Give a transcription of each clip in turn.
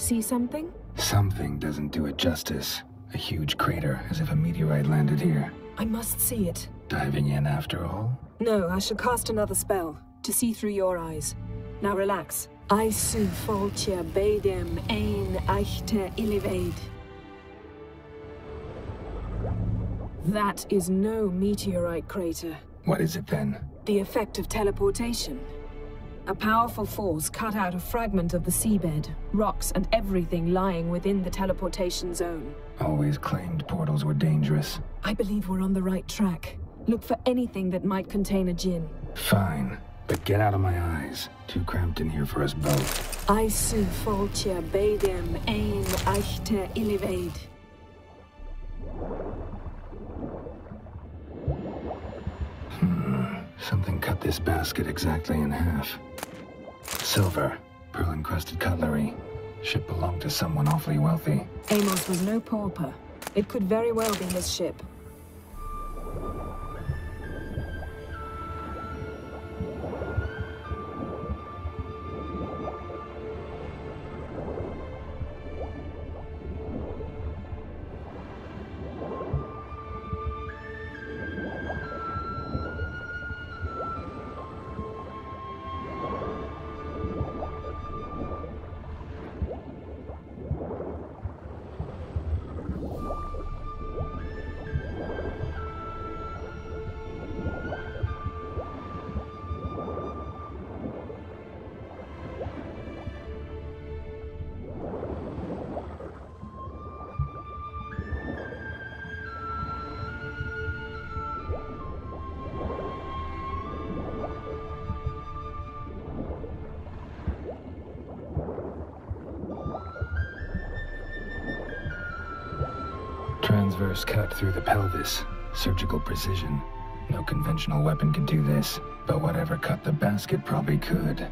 See something? Something doesn't do it justice. A huge crater, as if a meteorite landed here. I must see it. Diving in after all? No, I shall cast another spell, to see through your eyes. Now relax. I su foltia bedem ein eichte ilivaid. That is no meteorite crater. What is it then? The effect of teleportation. A powerful force cut out a fragment of the seabed, rocks and everything lying within the teleportation zone. Always claimed portals were dangerous. I believe we're on the right track. Look for anything that might contain a djinn. Fine, but get out of my eyes. Too cramped in here for us both. I su foltia bedem ein eichte ilivaid. Something cut this basket exactly in half. Silver, pearl-encrusted cutlery. Ship belonged to someone awfully wealthy. Amos was no pauper. It could very well be his ship. Transverse cut through the pelvis. Surgical precision. No conventional weapon could do this, but whatever cut the basket probably could.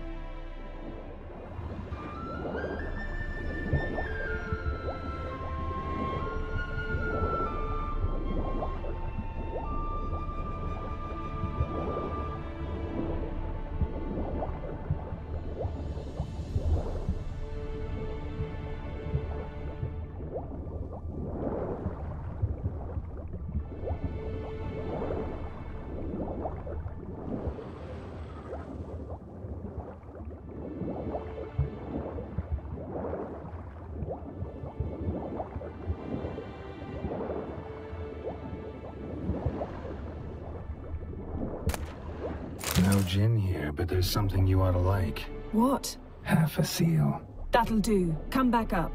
No djinn here, but there's something you ought to like. What? Half a seal. That'll do. Come back up.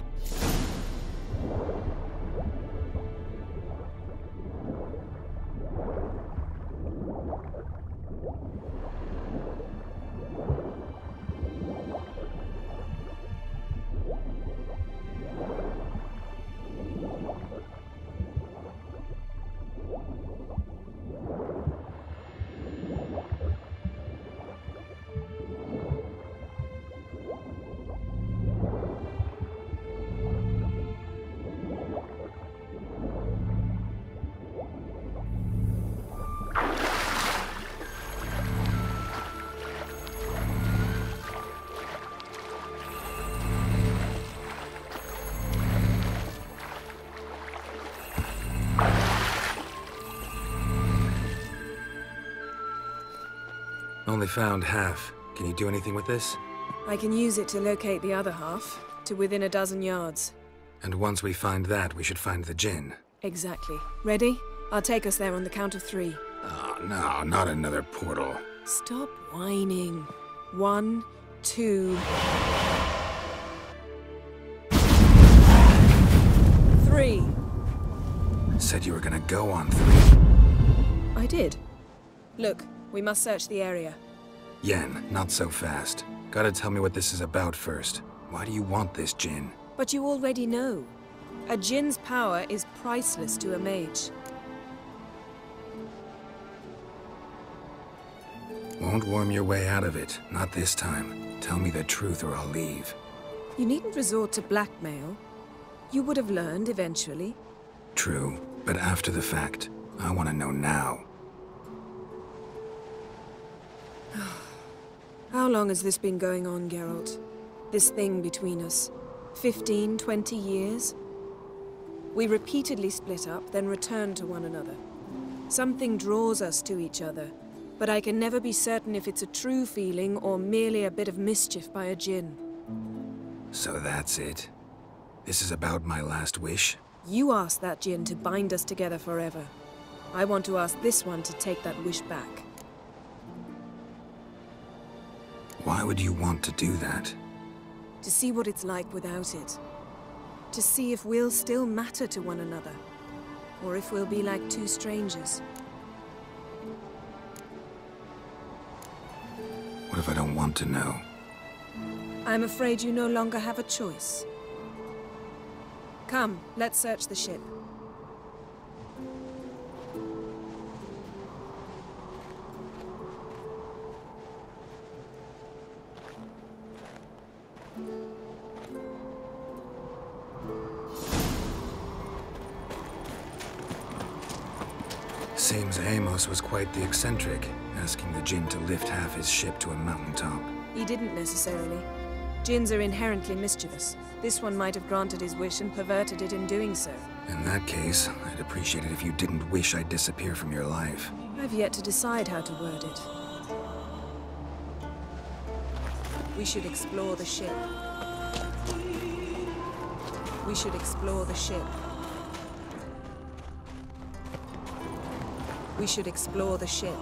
Only found half. Can you do anything with this? I can use it to locate the other half, to within a dozen yards. And once we find that, we should find the djinn. Exactly. Ready? I'll take us there on the count of 3. Oh, no, not another portal. Stop whining. 1, 2... 3. Said you were gonna go on 3. I did. Look, we must search the area. Yen, not so fast. Gotta tell me what this is about first. Why do you want this djinn? But you already know. A djinn's power is priceless to a mage. Won't worm your way out of it. Not this time. Tell me the truth or I'll leave. You needn't resort to blackmail. You would have learned eventually. True, but after the fact. I want to know now. How long has this been going on, Geralt? This thing between us? 15, 20 years. We repeatedly split up, then returned to one another. Something draws us to each other, but I can never be certain if it's a true feeling or merely a bit of mischief by a djinn. So that's it? This is about my last wish? You asked that djinn to bind us together forever. I want to ask this one to take that wish back. Why would you want to do that? To see what it's like without it. To see if we'll still matter to one another. Or if we'll be like two strangers. What if I don't want to know? I'm afraid you no longer have a choice. Come, let's search the ship. Seems Amos was quite the eccentric, asking the djinn to lift half his ship to a mountaintop. He didn't necessarily. Djinns are inherently mischievous. This one might have granted his wish and perverted it in doing so. In that case, I'd appreciate it if you didn't wish I'd disappear from your life. I've yet to decide how to word it. We should explore the ship. We should explore the ship. We should explore the ship.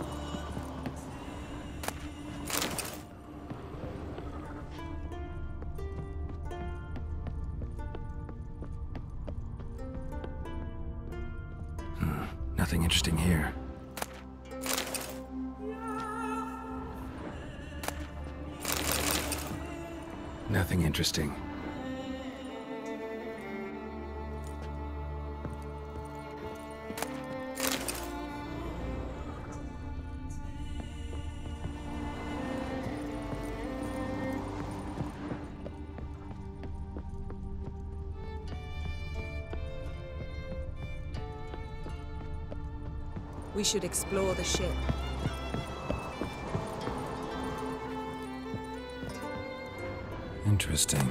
Nothing interesting here. Nothing interesting. We should explore the ship. Interesting.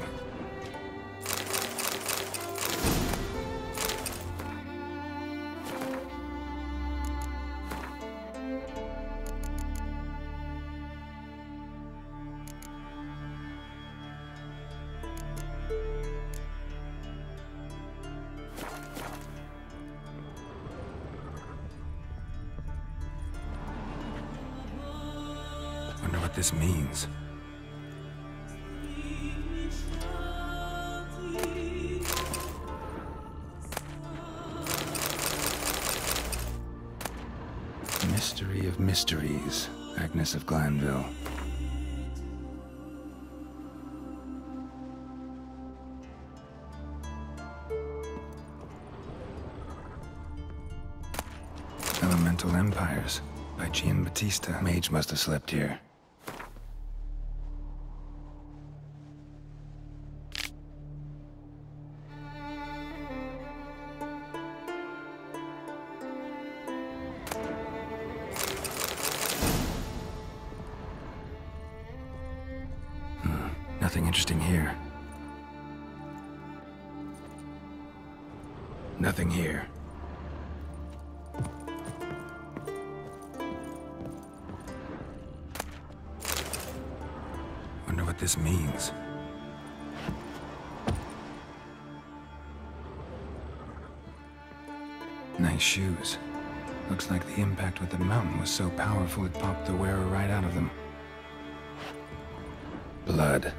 Wonder what this means. Mystery of mysteries, Agnes of Glanville. Elemental Empires, by Giambattista. Mage must have slept here. Nothing interesting here. Nothing here. Wonder what this means. Nice shoes. Looks like the impact with the mountain was so powerful it popped the wearer right out of them. Blood.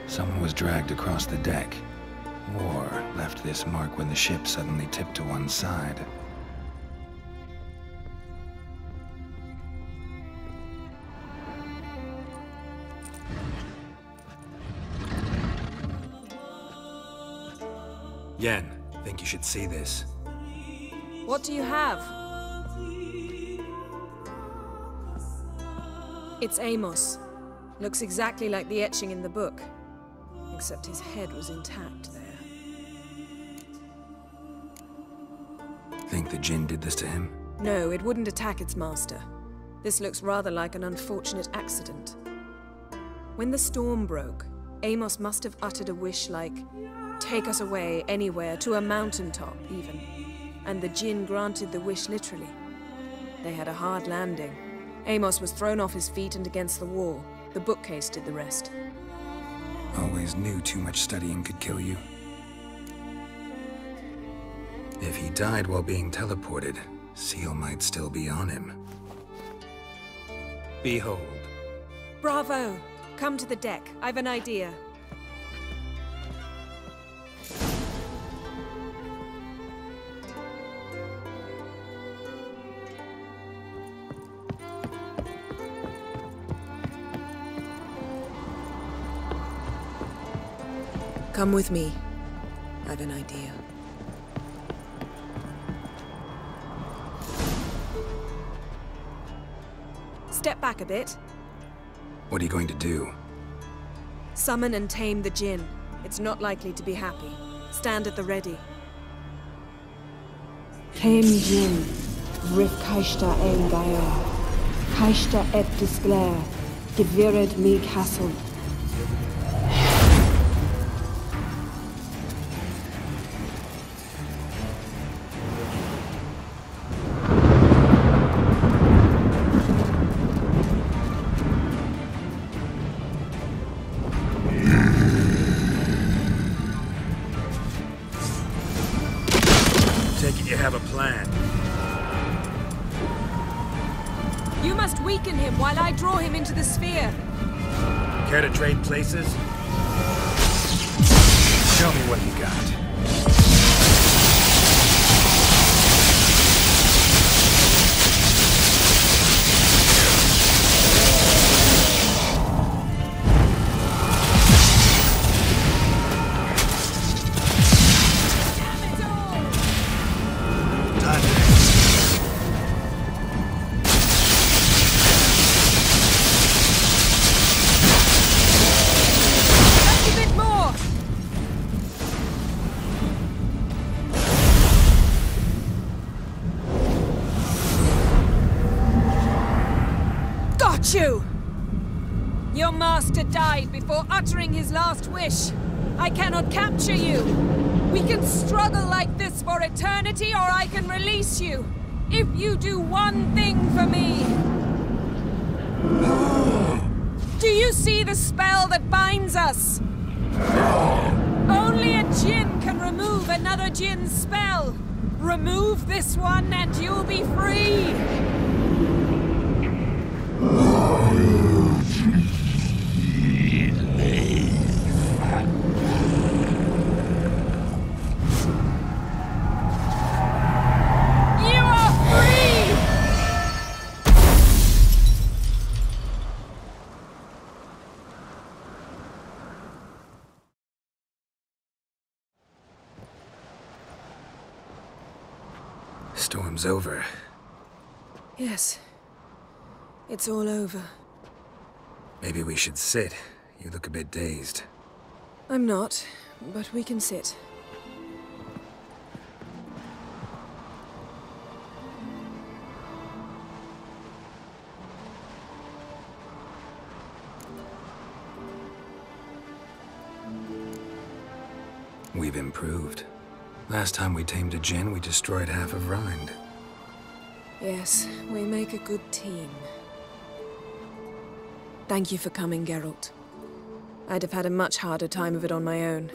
Someone was dragged across the deck. War left this mark when the ship suddenly tipped to one side. Yen, think you should see this. What do you have? It's Amos. Looks exactly like the etching in the book. Except his head was intact there. Think the djinn did this to him? No, it wouldn't attack its master. This looks rather like an unfortunate accident. When the storm broke, Amos must have uttered a wish like, take us away, anywhere, to a mountaintop, even. And the djinn granted the wish literally. They had a hard landing. Amos was thrown off his feet and against the wall. The bookcase did the rest. Always knew too much studying could kill you. If he died while being teleported, Seal might still be on him. Behold. Bravo! Come to the deck. I've an idea. Come with me. I've an idea. Step back a bit. What are you going to do? Summon and tame the djinn. It's not likely to be happy. Stand at the ready. Tame djinn, rif kaishta ein gaia, kaishta et disglair, gevired me castle. You have a plan. You must weaken him while I draw him into the sphere. Care to trade places? Show me what you got. You! Your master died before uttering his last wish. I cannot capture you. We can struggle like this for eternity, or I can release you. If you do one thing for me. Do you see the spell that binds us? Only a djinn can remove another djinn's spell. Remove this one and you'll be free. Storm's over. Yes. It's all over. Maybe we should sit. You look a bit dazed. I'm not, but we can sit. We've improved. Last time we tamed a djinn, we destroyed half of Rind. Yes, we make a good team. Thank you for coming, Geralt. I'd have had a much harder time of it on my own.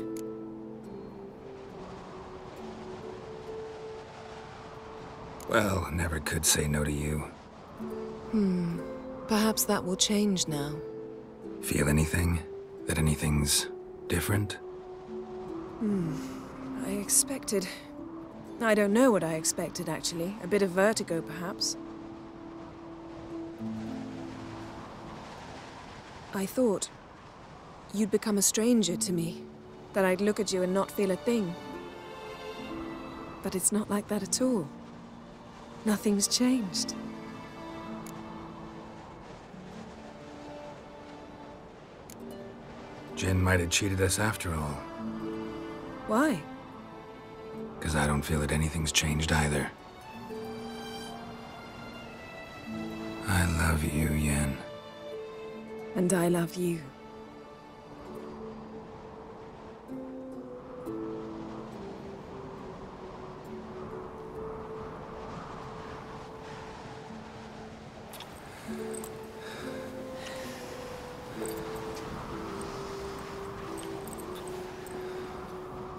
Well, never could say no to you. Perhaps that will change now. Feel anything? That anything's different? I expected... I don't know what I expected, actually. A bit of vertigo, perhaps. I thought you'd become a stranger to me. That I'd look at you and not feel a thing. But it's not like that at all. Nothing's changed. Djinn might have cheated us after all. Why? Because I don't feel that anything's changed either. I love you, Yen. And I love you.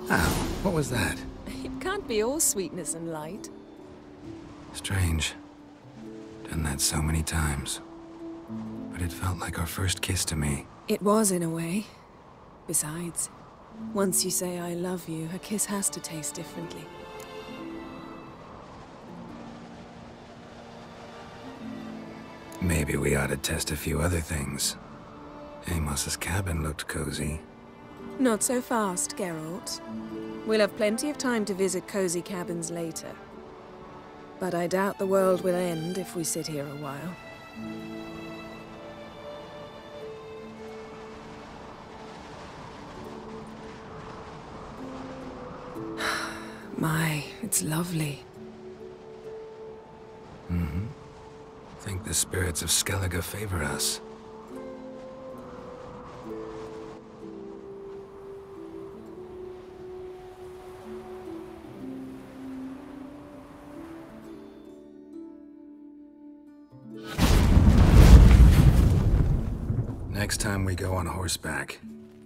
Ow, what was that? It can't be all sweetness and light. Strange. Done that so many times. But it felt like our first kiss to me. It was, in a way. Besides, once you say I love you, a kiss has to taste differently. Maybe we ought to test a few other things. Amos's cabin looked cozy. Not so fast, Geralt. We'll have plenty of time to visit cozy cabins later. But I doubt the world will end if we sit here a while. My, it's lovely. Mm-hmm. Think the spirits of Skellige favor us. Next time we go on horseback.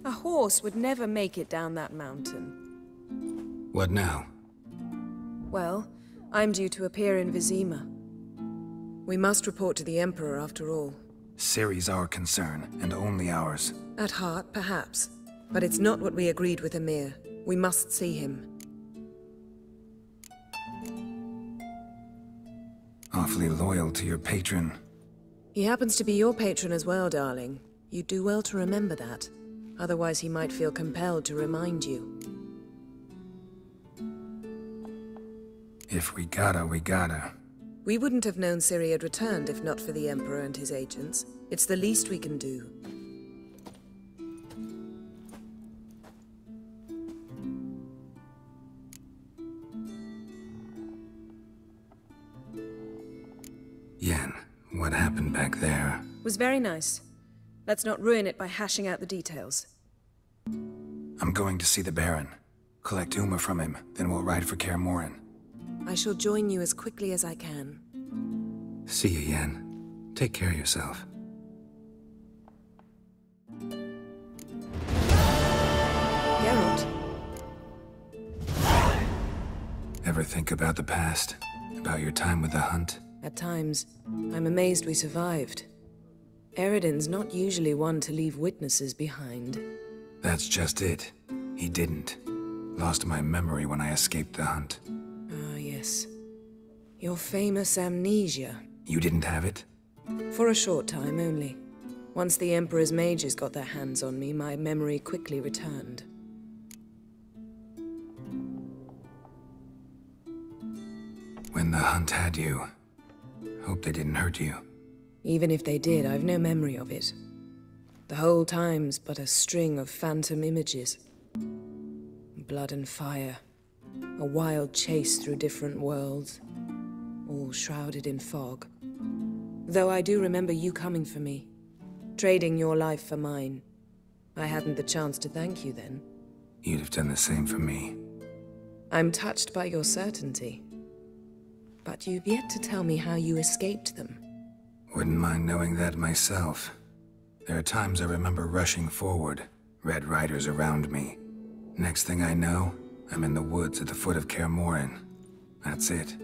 A horse would never make it down that mountain. What now? Well, I'm due to appear in Vizima. We must report to the Emperor after all. Ciri's our concern, and only ours. At heart, perhaps. But it's not what we agreed with Emir. We must see him. Awfully loyal to your patron. He happens to be your patron as well, darling. You'd do well to remember that. Otherwise he might feel compelled to remind you. If we gotta, we gotta. We wouldn't have known Ciri had returned if not for the Emperor and his agents. It's the least we can do. Yen, what happened back there? Was very nice. Let's not ruin it by hashing out the details. I'm going to see the Baron. Collect Uma from him, then we'll ride for Kaer Morhen. I shall join you as quickly as I can. See you, Yen. Take care of yourself. Geralt. Ever think about the past? About your time with the Hunt? At times, I'm amazed we survived. Eredin's not usually one to leave witnesses behind. That's just it. He didn't. Lost my memory when I escaped the Hunt. Ah, yes. Your famous amnesia. You didn't have it? For a short time only. Once the Emperor's mages got their hands on me, my memory quickly returned. When the Hunt had you, hope they didn't hurt you. Even if they did, I've no memory of it. The whole time's but a string of phantom images. Blood and fire. A wild chase through different worlds. All shrouded in fog. Though I do remember you coming for me. Trading your life for mine. I hadn't the chance to thank you then. You'd have done the same for me. I'm touched by your certainty. But you've yet to tell me how you escaped them. Wouldn't mind knowing that myself. There are times I remember rushing forward, Red Riders around me. Next thing I know, I'm in the woods at the foot of Kaer Morhen. That's it.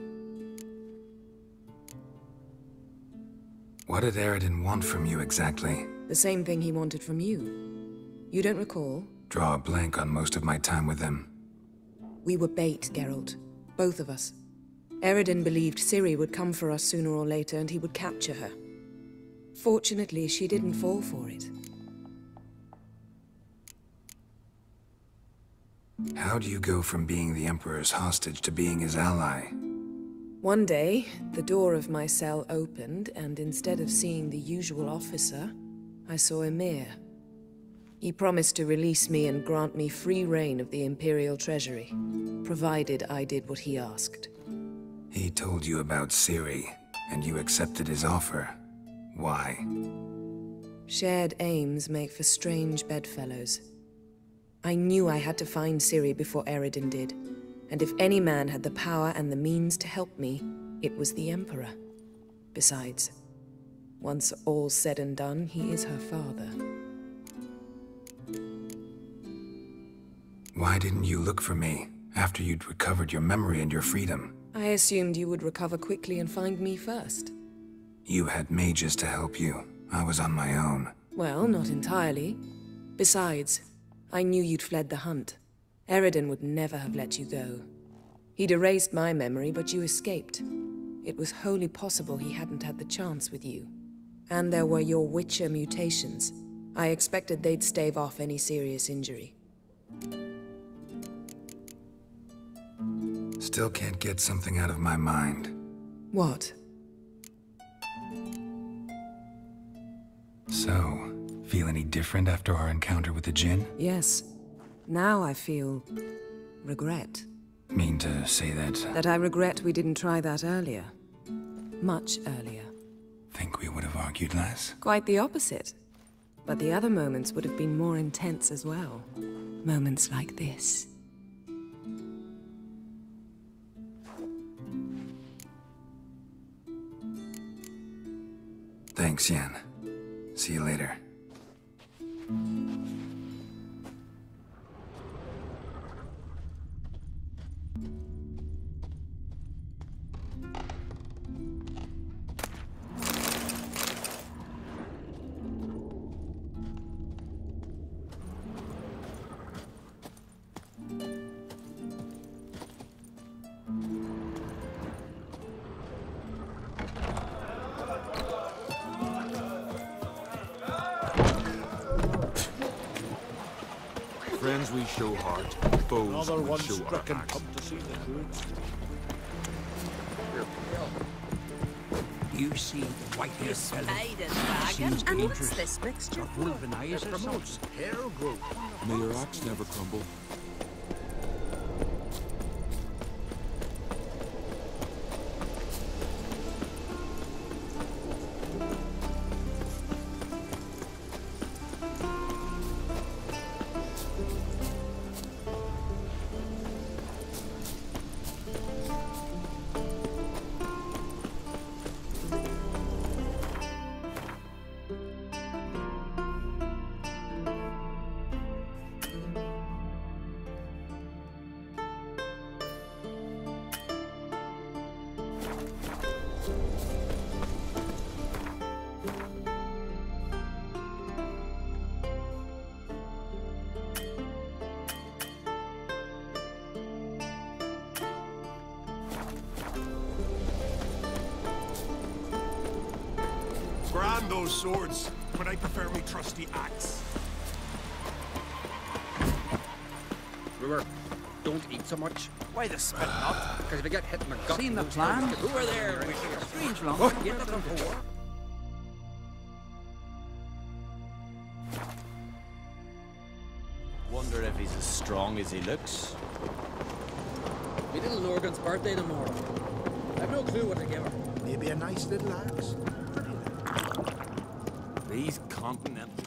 What did Eredin want from you exactly? The same thing he wanted from you. You don't recall? Draw a blank on most of my time with them. We were bait, Geralt. Both of us. Eredin believed Ciri would come for us sooner or later and he would capture her. Fortunately, she didn't fall for it. How do you go from being the Emperor's hostage to being his ally? One day, the door of my cell opened, and instead of seeing the usual officer, I saw Emir. He promised to release me and grant me free reign of the Imperial Treasury, provided I did what he asked. He told you about Ciri, and you accepted his offer. Why? Shared aims make for strange bedfellows. I knew I had to find Ciri before Eredin did, and if any man had the power and the means to help me, it was the Emperor. Besides, once all's said and done, he is her father. Why didn't you look for me after you'd recovered your memory and your freedom? I assumed you would recover quickly and find me first. You had mages to help you. I was on my own. Well, not entirely. Besides, I knew you'd fled the hunt. Eridan would never have let you go. He'd erased my memory, but you escaped. It was wholly possible he hadn't had the chance with you. And there were your Witcher mutations. I expected they'd stave off any serious injury. Still can't get something out of my mind. What? So, feel any different after our encounter with the djinn? Yes. Now I feel... regret. Mean to say that... That I regret we didn't try that earlier. Much earlier. Think we would have argued less? Quite the opposite. But the other moments would have been more intense as well. Moments like this. Thanks, Yen. See you later. Friends we show heart, foes Another we one show our stricken axe. come to see the goods. You see the white-haired fellow. Spider Seems dragon. And dangerous. what's this mixture? Or wolven eyes or something. Promotes hair growth. May your axe never crumble. Grand those swords, but I prefer me trusty axe. Brewer, don't eat so much. Why the spit not? Because if you get hit in the gut... Seen the plan? Who are there? We took a strange long to get looking for. Wonder if he's as strong as he looks. We little Lorgan's birthday tomorrow. I've no clue what to give her. Maybe a nice little axe. These continental...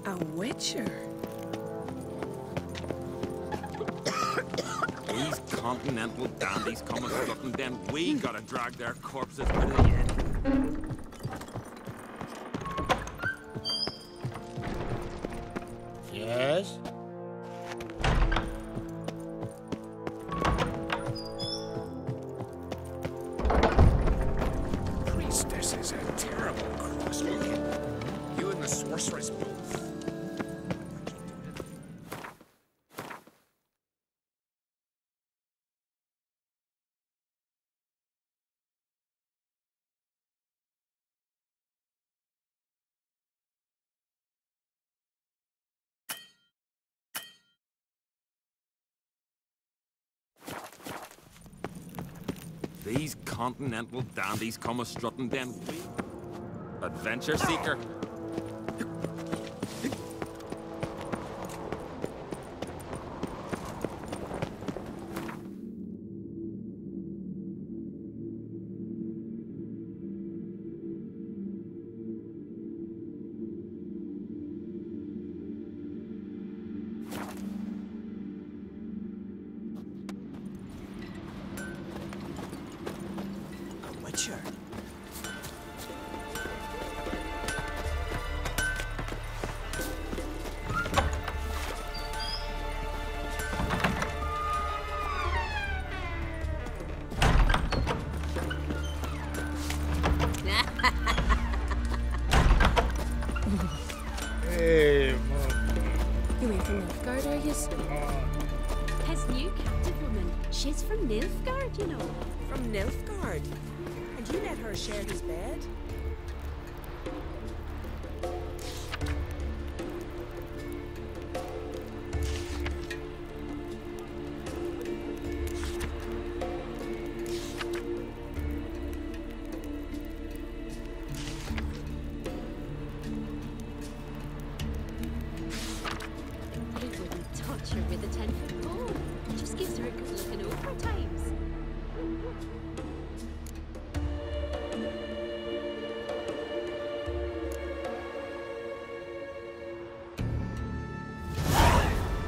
A Witcher? These continental dandies coming strutting, then we gotta drag their corpses out of the inn. Yes? Priestess is a terrible cross-looking. You and the sorceress both. These continental dandies come strutting, then we... Adventure seeker. Hey, man. You ain't from Nilfgaard, are yous? His new captive woman, she's from Nilfgaard, you know. From Nilfgaard? And you let her share his bed? Touch her with a 10-foot pole. It just gives her a good looking over at times.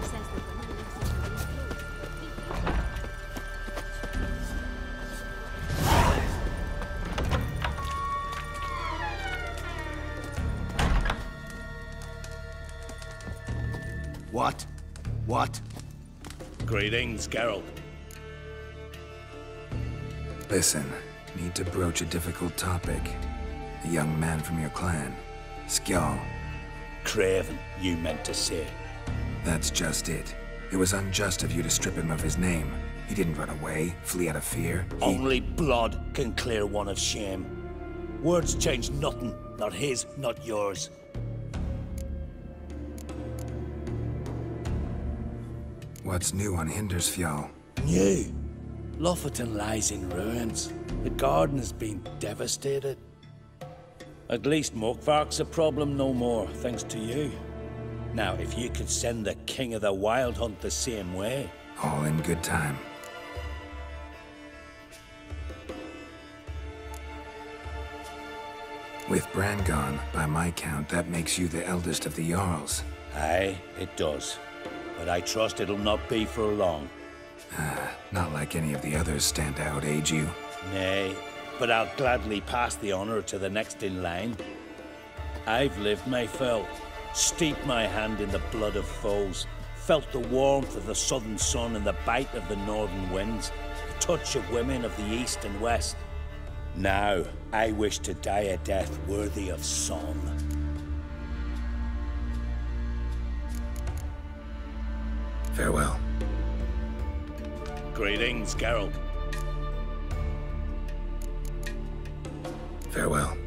Says the woman lives in her clothes, What? What? Greetings, Geralt. Listen, need to broach a difficult topic. A young man from your clan. Skjall. Craven, you meant to say. That's just it. It was unjust of you to strip him of his name. He didn't run away, flee out of fear. Only blood can clear one of shame. Words change nothing. Not his, not yours. What's new on Hindersfjall? New? Lofoten lies in ruins. The garden has been devastated. At least Mokvark's a problem no more, thanks to you. Now, if you could send the King of the Wild Hunt the same way... All in good time. With Bran gone, by my count, that makes you the eldest of the Jarls. Aye, it does. But I trust it'll not be for long. Not like any of the others stand out, age you? Nay, but I'll gladly pass the honor to the next in line. I've lived my fill, steeped my hand in the blood of foes, felt the warmth of the southern sun and the bite of the northern winds, the touch of women of the east and west. Now, I wish to die a death worthy of song. Farewell. Greetings, Geralt. Farewell.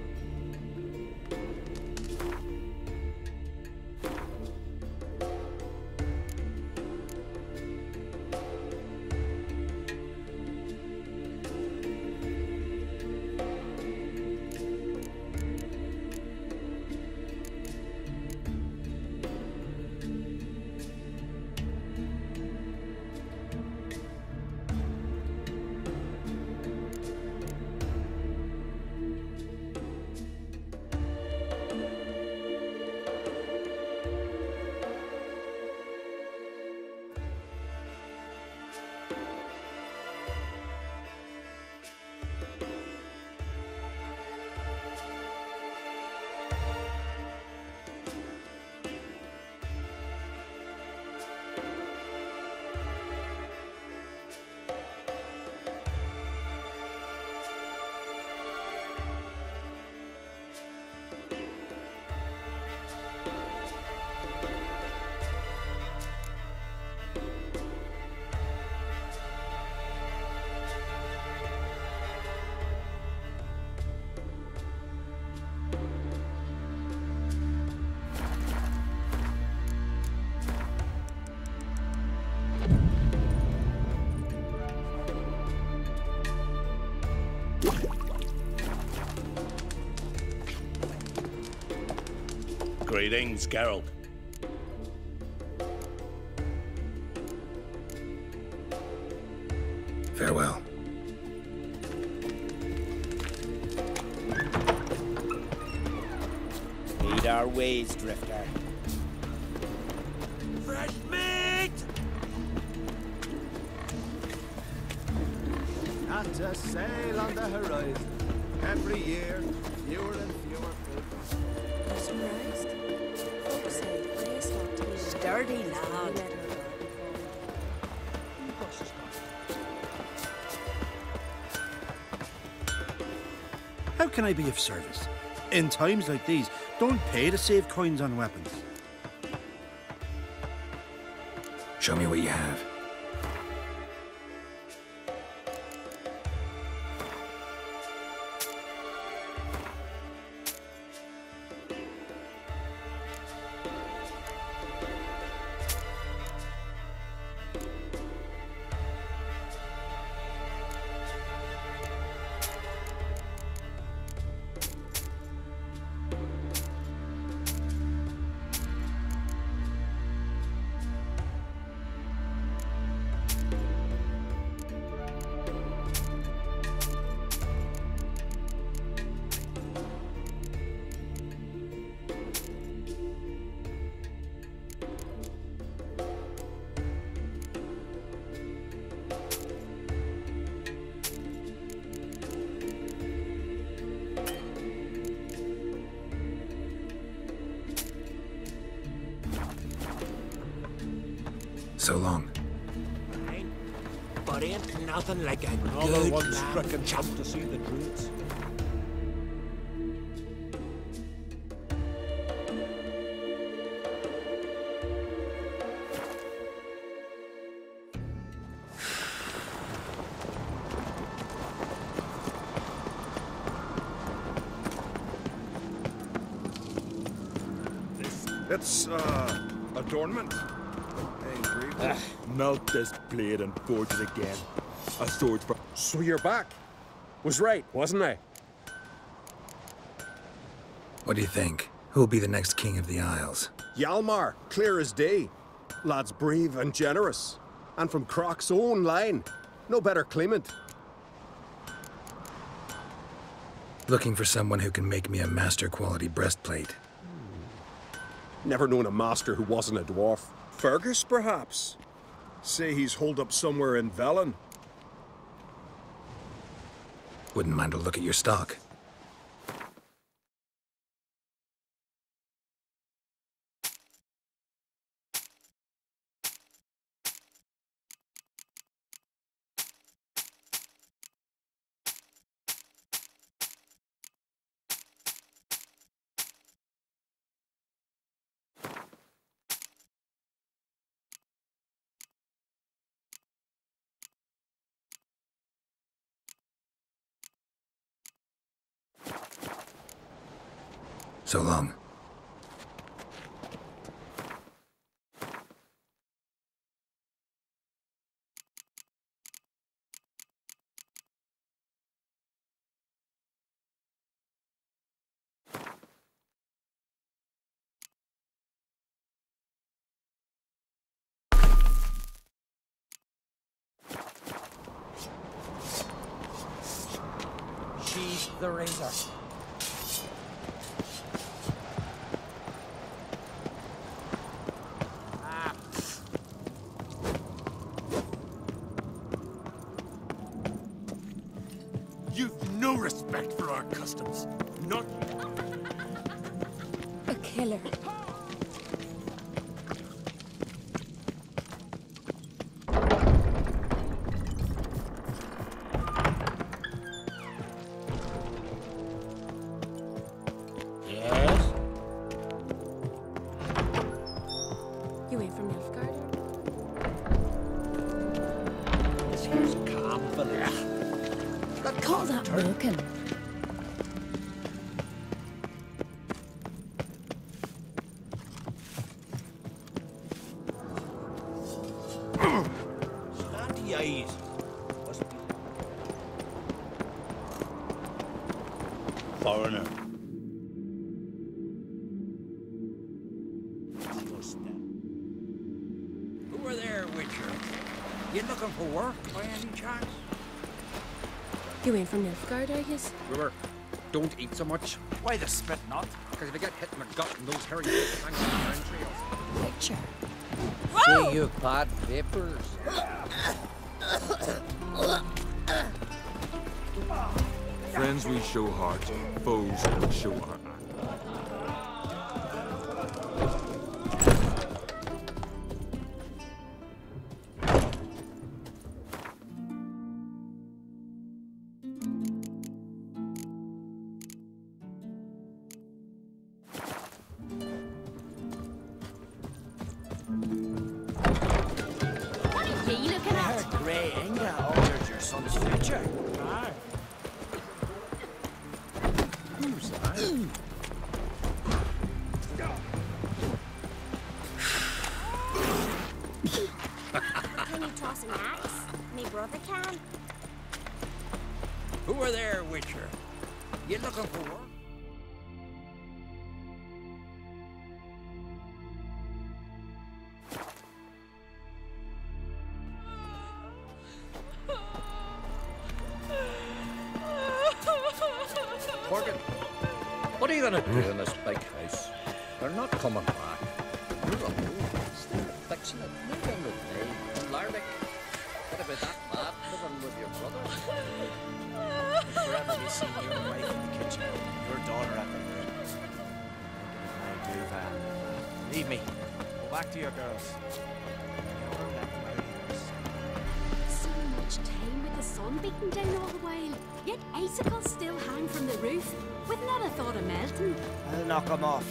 Greetings, Geralt. Farewell. Heed our ways, Drifter. Fresh meat! Not a sail on the horizon. Every year, fewer and fewer people. I'm surprised. Folks say the place ought to be Sturdy lad. How can I be of service? In times like these, Don't pay to save coins on weapons. Show me what you have. So long. But ain't nothing like a Another good one lamb stricken chop. to see the druids. It's, adornment. Melt this blade and forge it again. A sword for... So you're back. Was right, wasn't I? What do you think? Who'll be the next king of the Isles? Hjalmar, clear as day. Lad's brave and generous. And from Croc's own line. No better claimant. Looking for someone who can make me a master-quality breastplate. Never known a master who wasn't a dwarf. Fergus, perhaps? Say he's holed up somewhere in Velen. Wouldn't mind a look at your stock. So long. She's the razor. You've no respect for our customs. Not... A killer. Yes? You ain't from Nilfgaard? This here's a calm village. Call that broken. Slanty eyes. Must be... Foreigner. Who are there, Witcher? You looking for work by any chance? You ain't from Nilfgaard, are yous? River, don't eat so much. Why the spit not? Because if you get hit in the gut and those hairy fish hang on your entrails. Picture. See you bad vapors. Friends we show heart, foes we show heart. Did you? Aye. Who's that? Can you toss an axe? Me brother can. Who are there, Witcher? You looking for work? Morgan, what are you gonna do in this big house? They're not coming back. You're alone. Still fixing it. No one with me. And Lardic. What about that lad living with your brother? Forever be seeing your wife in the kitchen, your daughter at the room. Think of it now, Duval. Leave me. Go back to your girls. Never let them out of yours. So much time with the sun beating down all the while, yet icicles still hang from the roof, with not a thought of melting. I'll knock them off.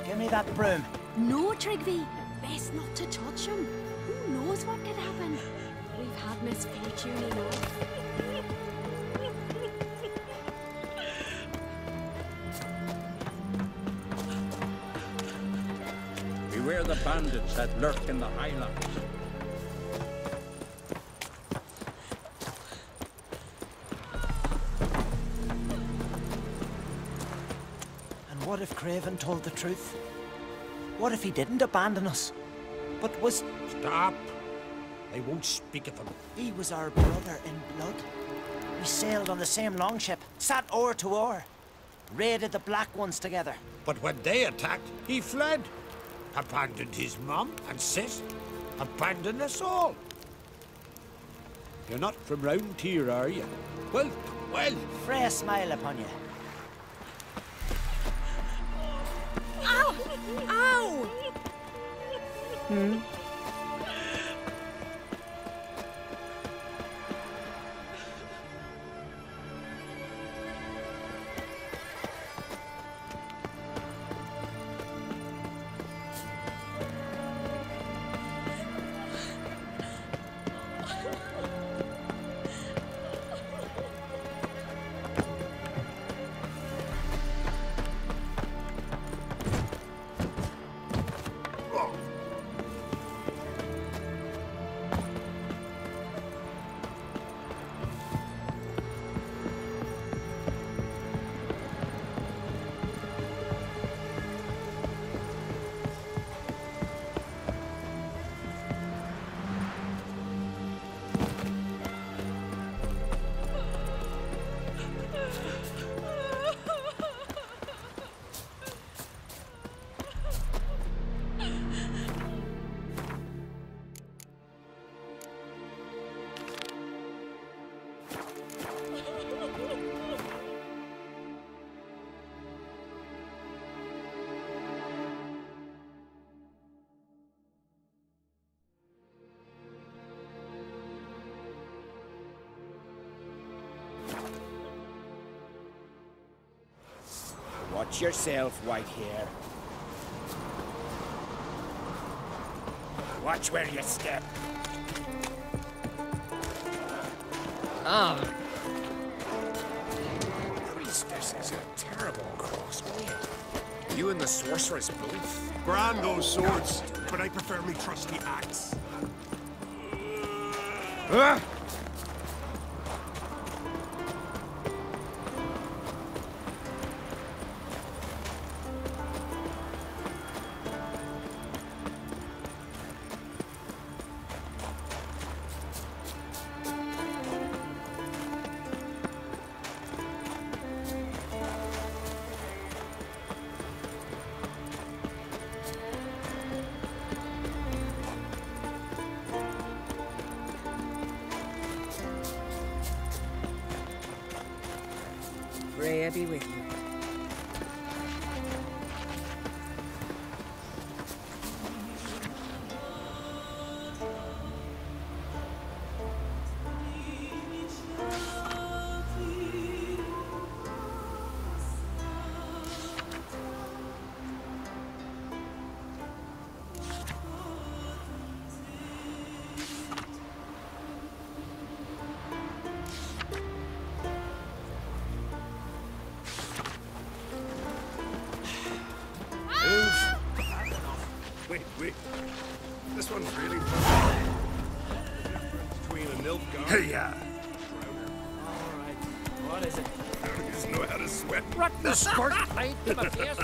Give me that broom. No, Trigby. Best not to touch him. Who knows what could happen? We've had misfortune enough. Beware the bandits that lurk in the highlands. And what if Craven told the truth? What if he didn't abandon us, but was... Stop! I won't speak of him. He was our brother in blood. We sailed on the same longship, sat oar to oar, raided the Black Ones together. But when they attacked, he fled. Abandoned his mum and sis. Abandoned us all. You're not from round here, are you? Well, Freya smile upon you. Ow! Ow! Watch yourself, white hair. Watch where you step. Priestess is a terrible crossway. You and the sorceress both. Grand those swords, but I prefer me trusty axe. Freya be with you. Wait. This one's really fun. Between a Nilfgaard. Hey-ya! Alright, what is it? Drowners know how to sweat. Rock the squirt right to my face.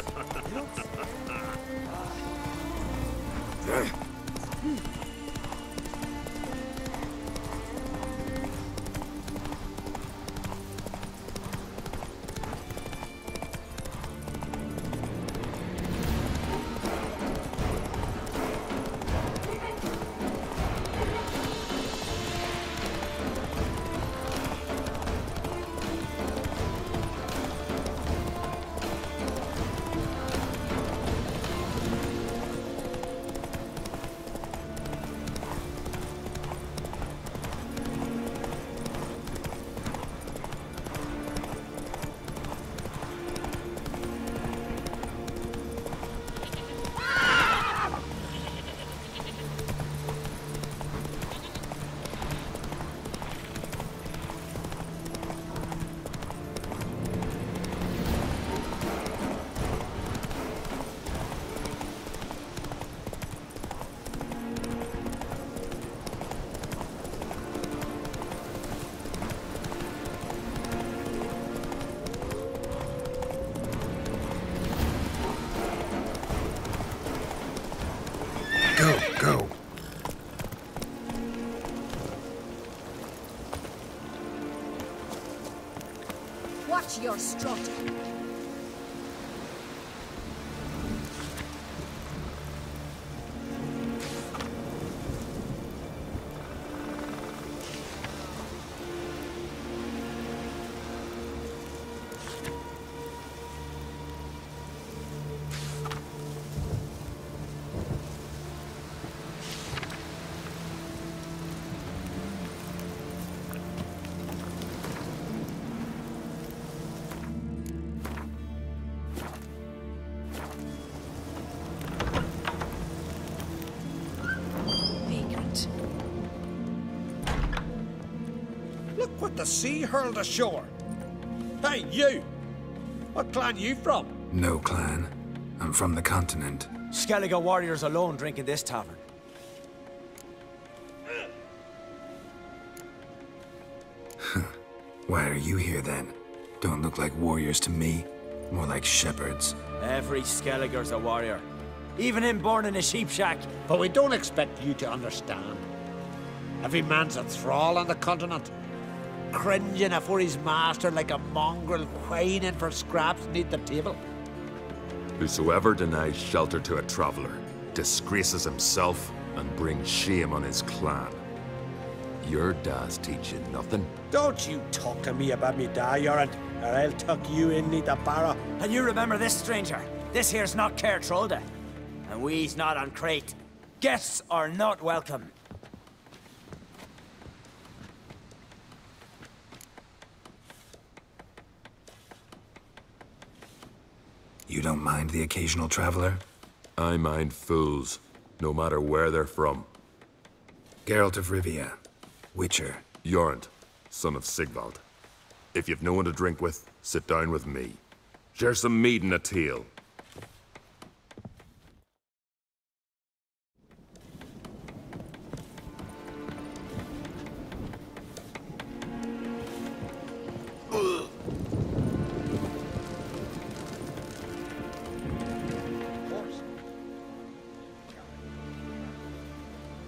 Go. Watch your strut. Look what the sea hurled ashore. Hey, you! What clan you from? No clan. I'm from the continent. Skellige warriors alone drink in this tavern. Why are you here then? Don't look like warriors to me. More like shepherds. Every Skellige's a warrior. Even him born in a sheep shack. But we don't expect you to understand. Every man's a thrall on the continent. Cringing afore his master like a mongrel whining for scraps neath the table. Whosoever denies shelter to a traveler disgraces himself and brings shame on his clan. Your da's teach you nothing. Don't you talk to me about me da, Geralt, or I'll tuck you in neath the barrow. And you remember this, stranger. This here's not Caer Trolde. And we's not on Crate. Guests are not welcome. You don't mind the occasional traveler? I mind fools, no matter where they're from. Geralt of Rivia, Witcher. Jorund, son of Sigvald. If you've no one to drink with, sit down with me. Share some mead and a tale.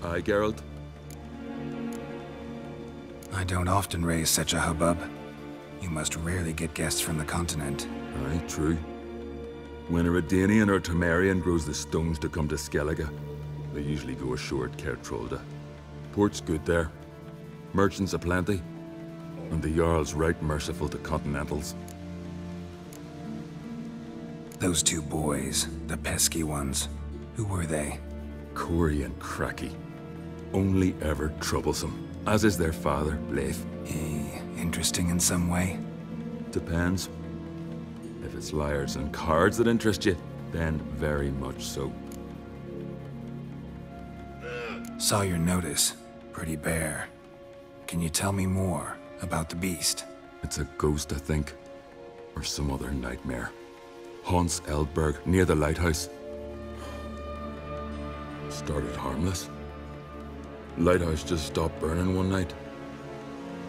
Aye, Geralt? I don't often raise such a hubbub. You must rarely get guests from the continent. Aye, true. When a Redanian or Temerian grows the stones to come to Skellige, they usually go ashore at Caer Trolde. Port's good there. Merchants aplenty. And the Jarl's right merciful to continentals. Those two boys, the pesky ones, who were they? Corey and Cracky. Only ever troublesome, as is their father, Leif. Interesting in some way? Depends. If it's liars and cards that interest you, then very much so. Saw your notice. Pretty bare. Can you tell me more about the beast? It's a ghost, I think. Or some other nightmare. Haunts Eldberg, near the lighthouse. Started harmless. Lighthouse just stopped burning one night.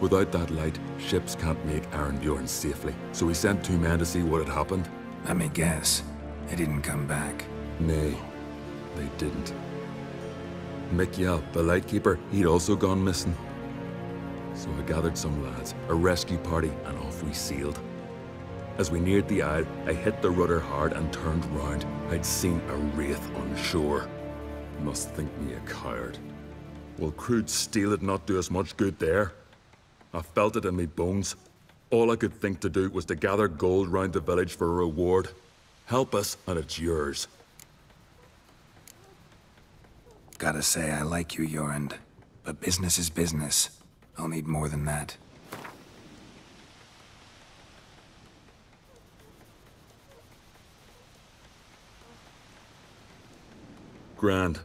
Without that light, ships can't make Arenbjorn safely, so we sent 2 men to see what had happened. Let me guess. They didn't come back. Nay, they didn't. Mikjal, the lightkeeper, he'd also gone missing. So I gathered some lads, a rescue party, and off we sailed. As we neared the isle, I hit the rudder hard and turned round. I'd seen a wraith on shore. Must think me a coward. Will crude steel had not do us much good there? I felt it in me bones. All I could think to do was to gather gold round the village for a reward. Help us, and it's yours. Gotta say, I like you, Jorund. But business is business. I'll need more than that. Grand.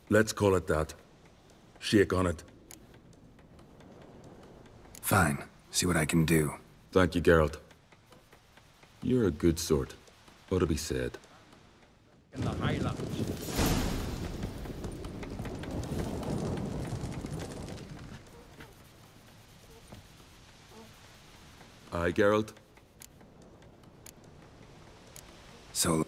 Let's call it that. Shake on it. Fine. See what I can do. Thank you, Geralt. You're a good sort. Ought to be said. In the Highlands. Aye, Geralt? So...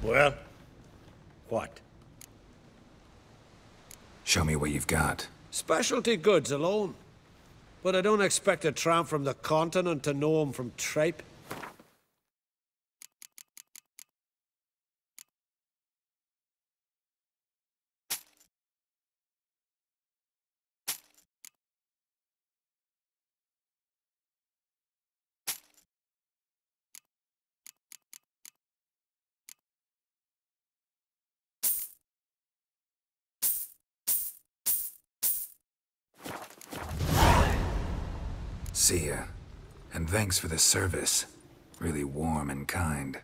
Well, what? Show me what you've got. Specialty goods alone. But I don't expect a tramp from the continent to know him from tripe. See ya. And thanks for the service. Really warm and kind.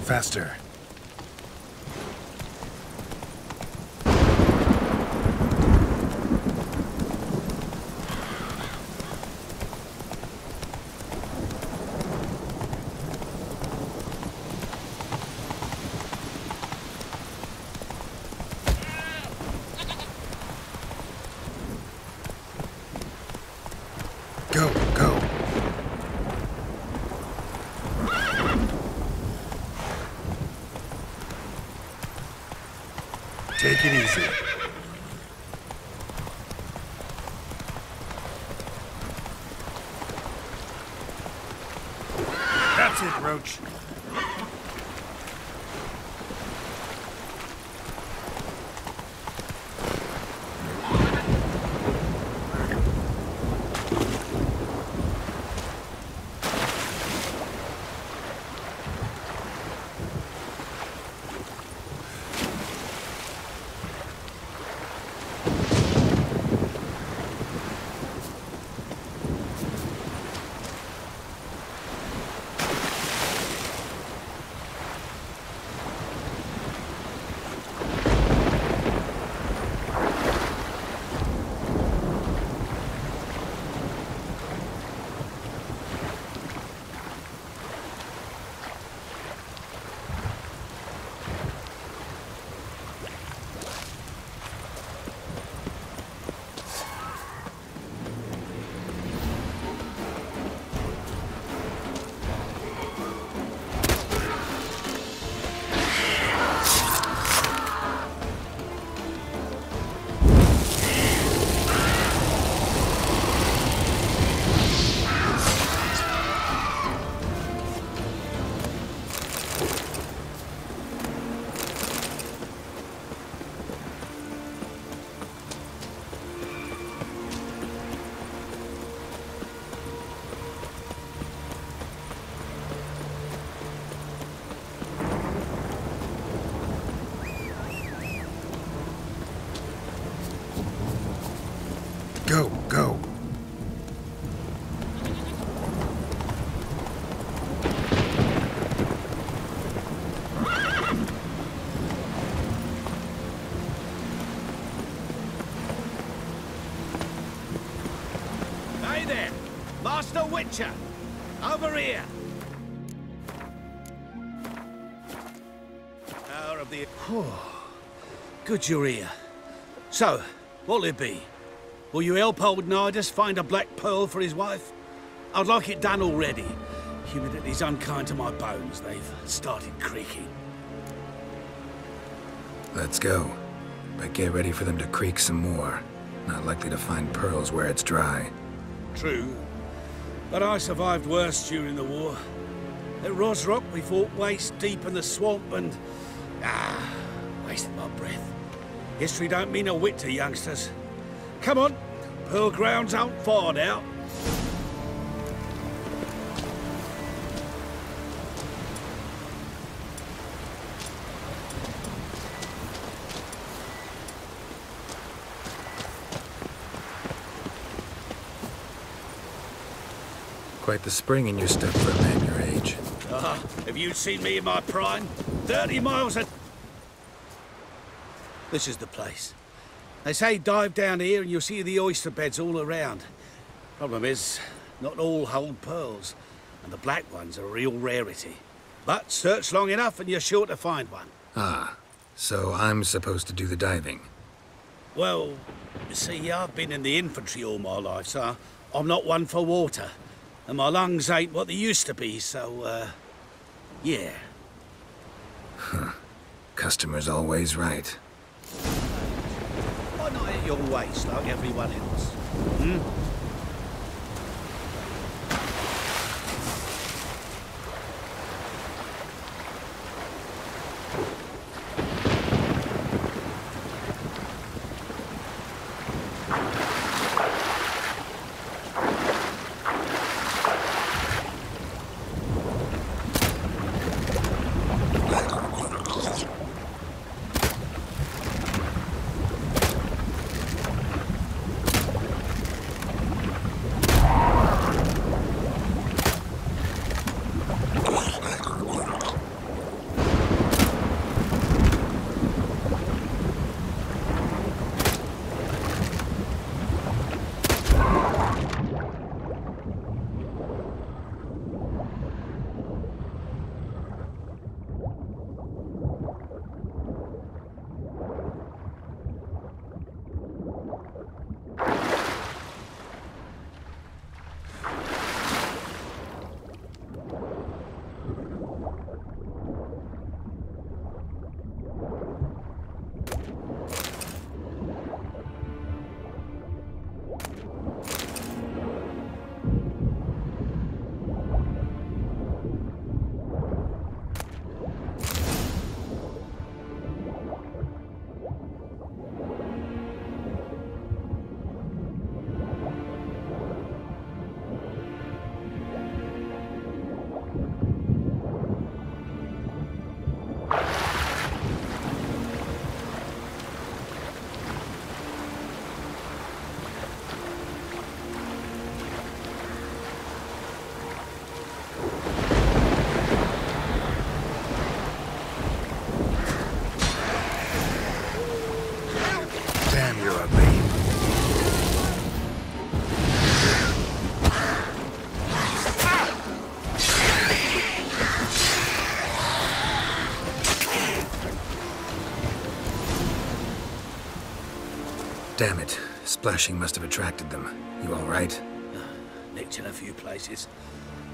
Faster. Go, go. Take it easy. That's it, Roach. Master Witcher! Over here! Power of the... Good you're here. So, what'll it be? Will you help old Nidus find a black pearl for his wife? I'd like it done already. Humidity's unkind to my bones. They've started creaking. Let's go. But get ready for them to creak some more. Not likely to find pearls where it's dry. True. But I survived worse during the war. At Rosrock, we fought waist deep in the swamp and... wasted my breath. History don't mean a whit to youngsters. Come on, pearl grounds aren't far now. Quite the spring in your step for a man your age. Have you seen me in my prime? 30 miles a... This is the place. They say dive down here and you'll see the oyster beds all around. Problem is, not all hold pearls, and the black ones are a real rarity. But search long enough and you're sure to find one. So I'm supposed to do the diving? Well, you see, I've been in the infantry all my life, so I'm not one for water. And my lungs ain't what they used to be, so, yeah. Customer's always right. Why not at your waist like everyone else? Damn it. Splashing must have attracted them. You all right? Nicked in a few places.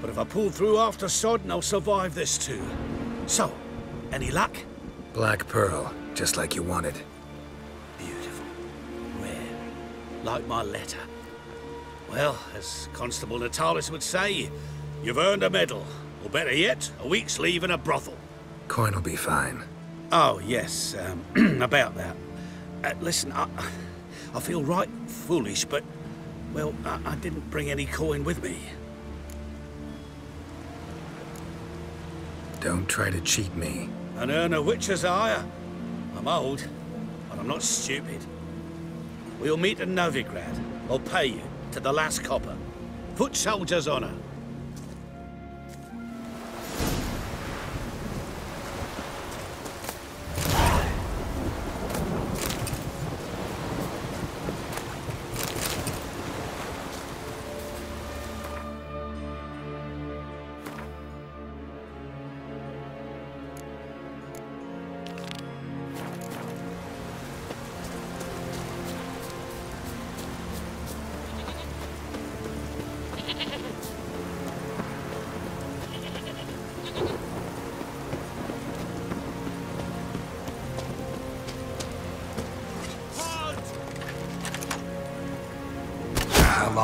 But if I pull through after Sodden, I'll survive this too. So, any luck? Black pearl, just like you wanted. Beautiful. Rare. Like my letter. Well, as Constable Natalis would say, you've earned a medal. Or better yet, a week's leave in a brothel. Coin will be fine. Oh, yes, about that. Listen, I feel right foolish, but, well, I didn't bring any coin with me. Don't try to cheat me. And earn a witcher's hire. I'm old, but I'm not stupid. We'll meet in Novigrad. I'll pay you to the last copper. Foot soldier's honor.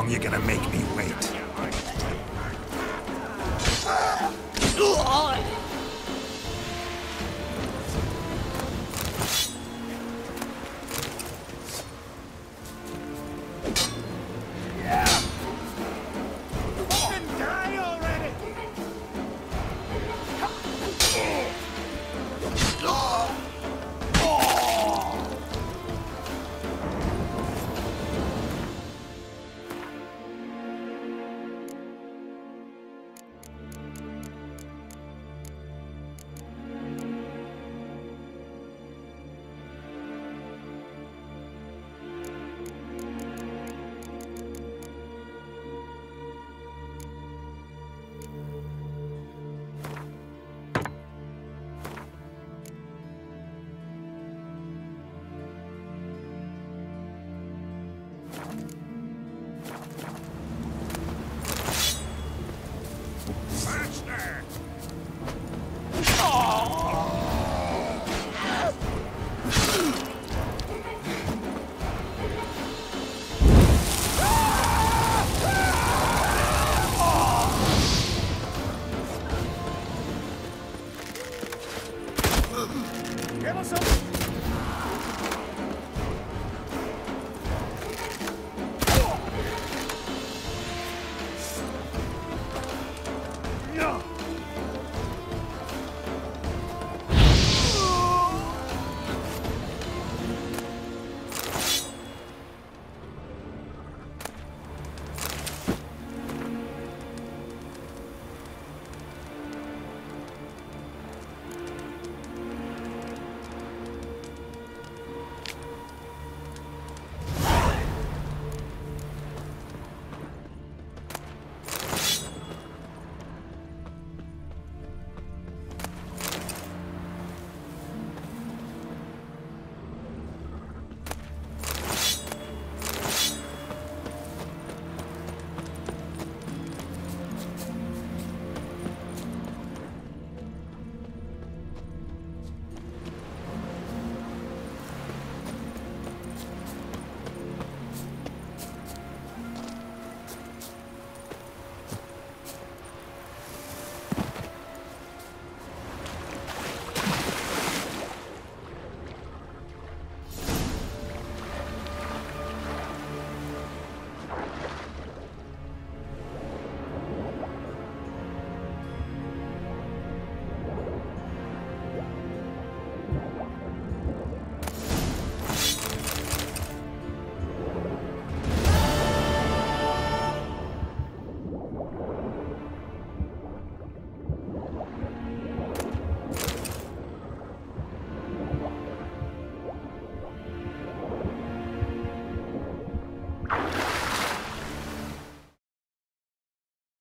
long you gonna make me wait?